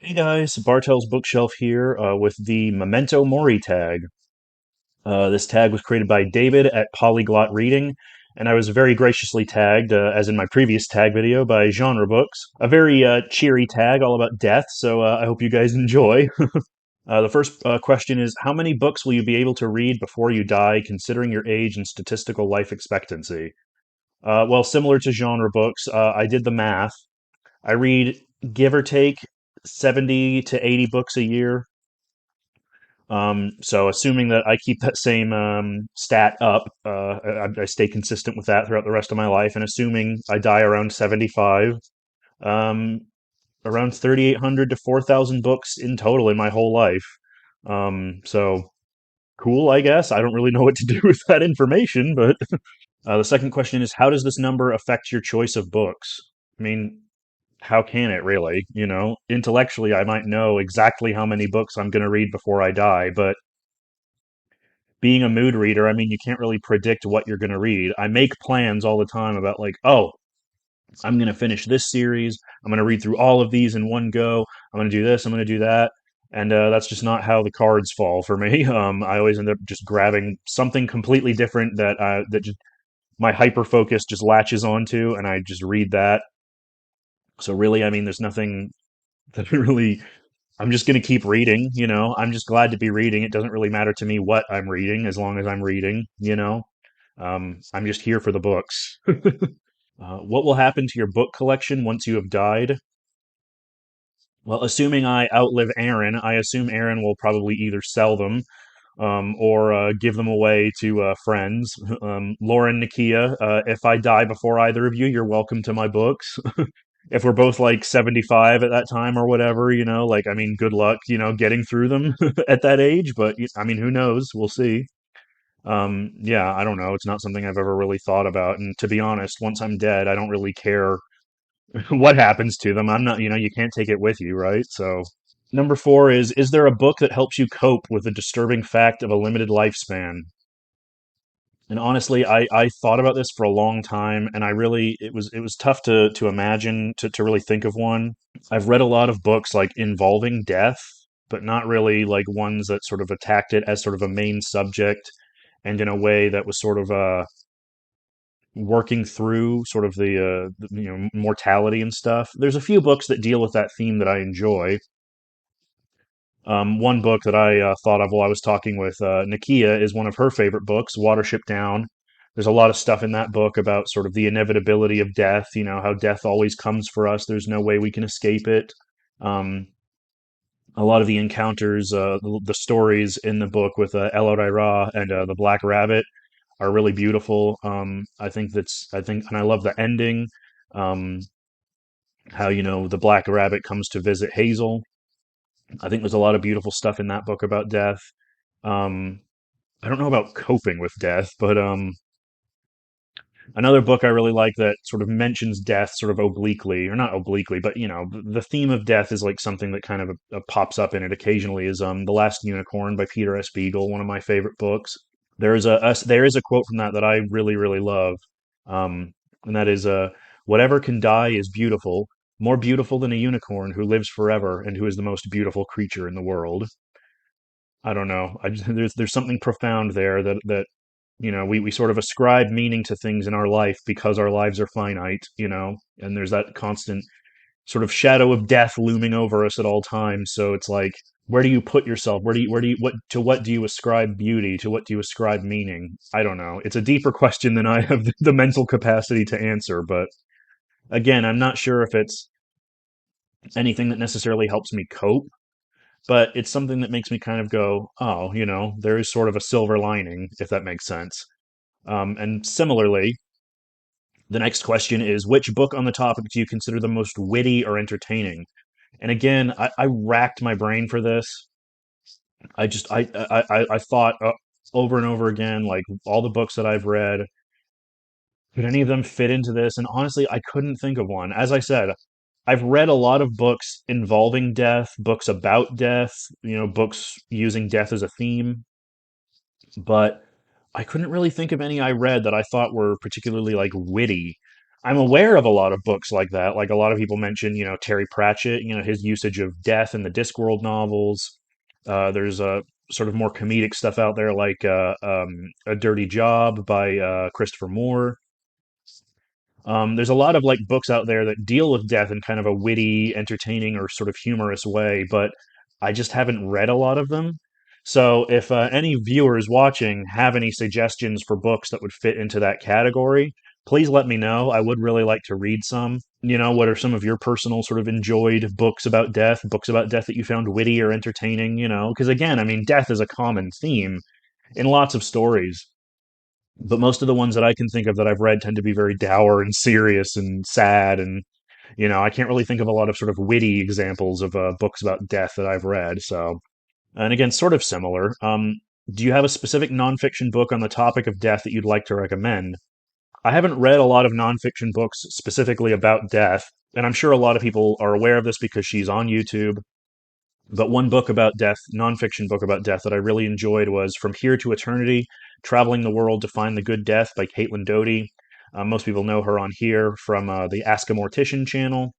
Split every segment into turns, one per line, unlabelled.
Hey guys, Bartel's Bookshelf here with the Memento Mori tag. This tag was created by David at Polyglot Reading, and I was very graciously tagged, as in my previous tag video, by Genre Books. A very cheery tag all about death, so I hope you guys enjoy. The first question is, how many books will you be able to read before you die, considering your age and statistical life expectancy? Well, similar to Genre Books, I did the math. I read, give or take, 70 to 80 books a year. So assuming that I keep that same stat up, I stay consistent with that throughout the rest of my life, and assuming I die around 75, um, around 3,800 to 4,000 books in total in my whole life. So cool, I guess. I don't really know what to do with that information, but the second question is, how does this number affect your choice of books? I mean, how can it really? You know, intellectually, I might know exactly how many books I'm going to read before I die, but being a mood reader, I mean, you can't really predict what you're going to read. I make plans all the time about, like, oh, I'm going to finish this series. I'm going to read through all of these in one go. I'm going to do this. I'm going to do that. And that's just not how the cards fall for me. I always end up just grabbing something completely different that just my hyper focus just latches onto, and I just read that. So really, I mean, there's nothing that really. I'm just going to keep reading, you know. I'm just glad to be reading. It doesn't really matter to me what I'm reading as long as I'm reading, you know. I'm just here for the books. What will happen to your book collection once you have died? Well, assuming I outlive Aaron, I assume Aaron will probably either sell them or give them away to friends. Lauren, Nakia, if I die before either of you, you're welcome to my books. If we're both like 75 at that time or whatever, you know, like, I mean, good luck, you know, getting through them at that age. But I mean, who knows? We'll see. Yeah, I don't know. It's not something I've ever really thought about. And to be honest, once I'm dead, I don't really care what happens to them. I'm not, you know, you can't take it with you, right? So, number four is there a book that helps you cope with the disturbing fact of a limited lifespan? And honestly, I thought about this for a long time, and I really it was tough to imagine to really think of one. I've read a lot of books like involving death, but not really like ones that sort of attacked it as sort of a main subject and in a way that was sort of working through sort of you know, mortality and stuff. There's a few books that deal with that theme that I enjoy. One book that I thought of while I was talking with Nakia is one of her favorite books, Watership Down. There's a lot of stuff in that book about sort of the inevitability of death, you know, how death always comes for us. There's no way we can escape it. Um, a lot of the encounters, the stories in the book with El Ra and the Black Rabbit are really beautiful. And I love the ending. Um, how, you know, the Black Rabbit comes to visit Hazel. I think there's a lot of beautiful stuff in that book about death. Um, I don't know about coping with death, but another book I really like that sort of mentions death sort of obliquely, or not obliquely, but you know, the theme of death is like something that kind of pops up in it occasionally. Is The Last Unicorn by Peter S. Beagle, one of my favorite books. There is a quote from that that I really love, and that is whatever can die is beautiful, more beautiful than a unicorn who lives forever and who is the most beautiful creature in the world. I don't know. There's something profound there that you know, we sort of ascribe meaning to things in our life because our lives are finite, you know, and there's that constant sort of shadow of death looming over us at all times. So it's like, where do you put yourself? What do you ascribe beauty? To what do you ascribe meaning? I don't know. It's a deeper question than I have the mental capacity to answer. But again, I'm not sure if it's anything that necessarily helps me cope, but it's something that makes me kind of go, oh, you know, there is sort of a silver lining, if that makes sense. And similarly, the next question is, which book on the topic do you consider the most witty or entertaining? And again, I racked my brain for this. I thought over and over again, like all the books that I've read, could any of them fit into this? And honestly, I couldn't think of one. As I said, I've read a lot of books involving death, books about death, you know, books using death as a theme, but I couldn't really think of any I read that I thought were particularly like witty. I'm aware of a lot of books like that. Like a lot of people mention, Terry Pratchett, his usage of death in the Discworld novels. There's sort of more comedic stuff out there, like A Dirty Job by Christopher Moore. There's a lot of like books out there that deal with death in kind of a witty, entertaining, or sort of humorous way, but I just haven't read a lot of them. So if any viewers watching have any suggestions for books that would fit into that category, please let me know. I would really like to read some. What are some of your personal sort of enjoyed books about death that you found witty or entertaining, Because again, I mean, death is a common theme in lots of stories, but most of the ones that I can think of that I've read tend to be very dour and serious and sad. And, I can't really think of a lot of sort of witty examples of books about death that I've read. So, and again, sort of similar. Do you have a specific nonfiction book on the topic of death that you'd like to recommend? I haven't read a lot of nonfiction books specifically about death, and I'm sure a lot of people are aware of this because she's on YouTube. But one book about death, nonfiction book about death that I really enjoyed was From Here to Eternity, Traveling the World to Find the Good Death by Caitlin Doughty. Most people know her on here from the Ask a Mortician channel.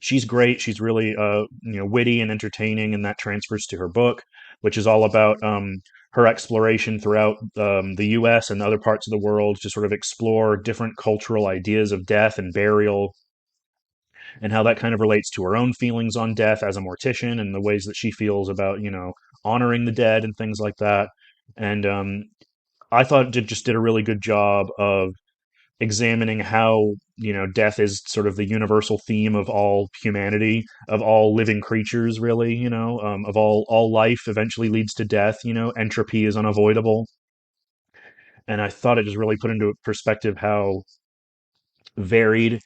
She's great. She's really, witty and entertaining, and that transfers to her book, which is all about her exploration throughout the U.S. and other parts of the world to sort of explore different cultural ideas of death and burial, and how that kind of relates to her own feelings on death as a mortician and the ways that she feels about, honoring the dead and things like that. And I thought it just did a really good job of examining how, death is sort of the universal theme of all humanity, of all living creatures, really, of all life eventually leads to death, entropy is unavoidable. And I thought it just really put into perspective how varied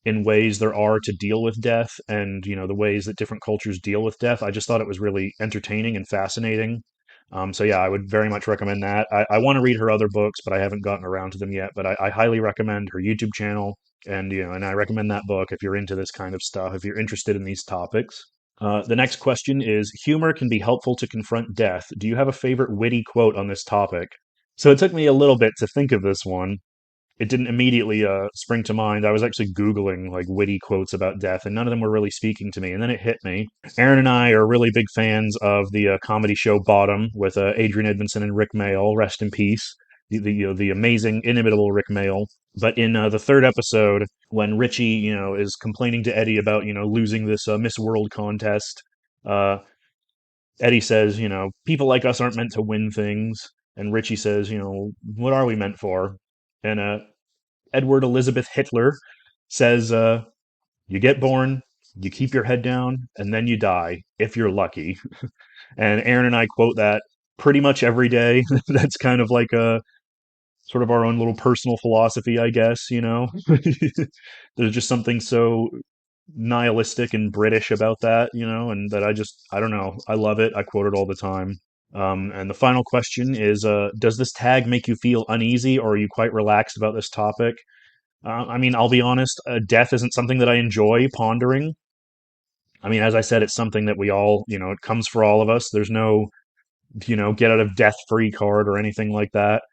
in ways there are to deal with death, and the ways that different cultures deal with death. I just thought it was really entertaining and fascinating. So yeah, I would very much recommend that. I want to read her other books, but I haven't gotten around to them yet. But I highly recommend her YouTube channel, and and I recommend that book if you're into this kind of stuff, if you're interested in these topics. The next question is: humor can be helpful to confront death. Do you have a favorite witty quote on this topic? So it took me a little bit to think of this one. It didn't immediately spring to mind. I was actually Googling like witty quotes about death, and none of them were really speaking to me. And then it hit me. Aaron and I are really big fans of the comedy show Bottom with Adrian Edmondson and Rick Mayall. Rest in peace. The amazing, inimitable Rick Mayall. But in the third episode, when Richie, is complaining to Eddie about, losing this Miss World contest, uh, Eddie says, people like us aren't meant to win things. And Richie says, what are we meant for? And Edward Elizabeth Hitler says, you get born, you keep your head down, and then you die, if you're lucky. And Aaron and I quote that pretty much every day. That's kind of like a sort of our own little personal philosophy, I guess. There's just something so nihilistic and British about that, and that I don't know. I love it. I quote it all the time. And the final question is, does this tag make you feel uneasy, or are you quite relaxed about this topic? I mean, I'll be honest, death isn't something that I enjoy pondering. I mean, as I said, it's something that we all, it comes for all of us. There's no, get out of death free card or anything like that.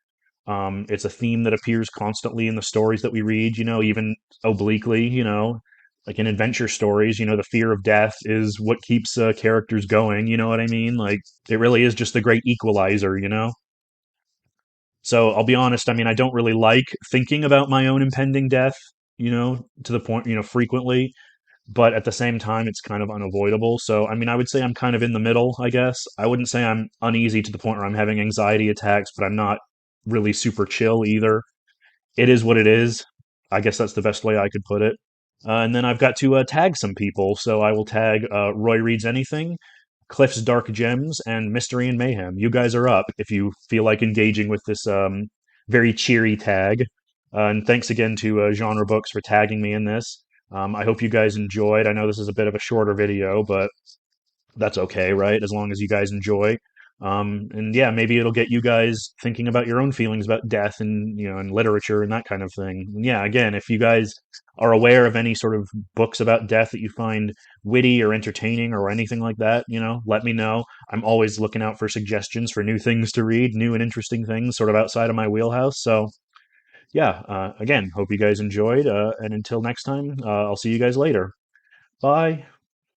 It's a theme that appears constantly in the stories that we read, even obliquely, like in adventure stories, the fear of death is what keeps characters going. You know what I mean? Like, it really is just the great equalizer. So I'll be honest, I mean, I don't really like thinking about my own impending death, to the point, frequently, but at the same time, it's kind of unavoidable. So, I mean, I would say I'm kind of in the middle, I guess. I wouldn't say I'm uneasy to the point where I'm having anxiety attacks, but I'm not really super chill either. It is what it is. I guess that's the best way I could put it. And then I've got to tag some people. So I will tag Roy Reads Anything, Cliff's Dark Gems, and Mystery and Mayhem. You guys are up if you feel like engaging with this very cheery tag. And thanks again to Genre Books for tagging me in this. I hope you guys enjoyed. I know this is a bit of a shorter video, but that's okay, right? As long as you guys enjoy. And yeah, maybe it'll get you guys thinking about your own feelings about death and and literature and that kind of thing. And yeah, again, if you guys are aware of any sort of books about death that you find witty or entertaining or anything like that, let me know. I'm always looking out for suggestions for new things to read, new and interesting things, sort of outside of my wheelhouse. So yeah, again, hope you guys enjoyed. And until next time, I'll see you guys later. Bye.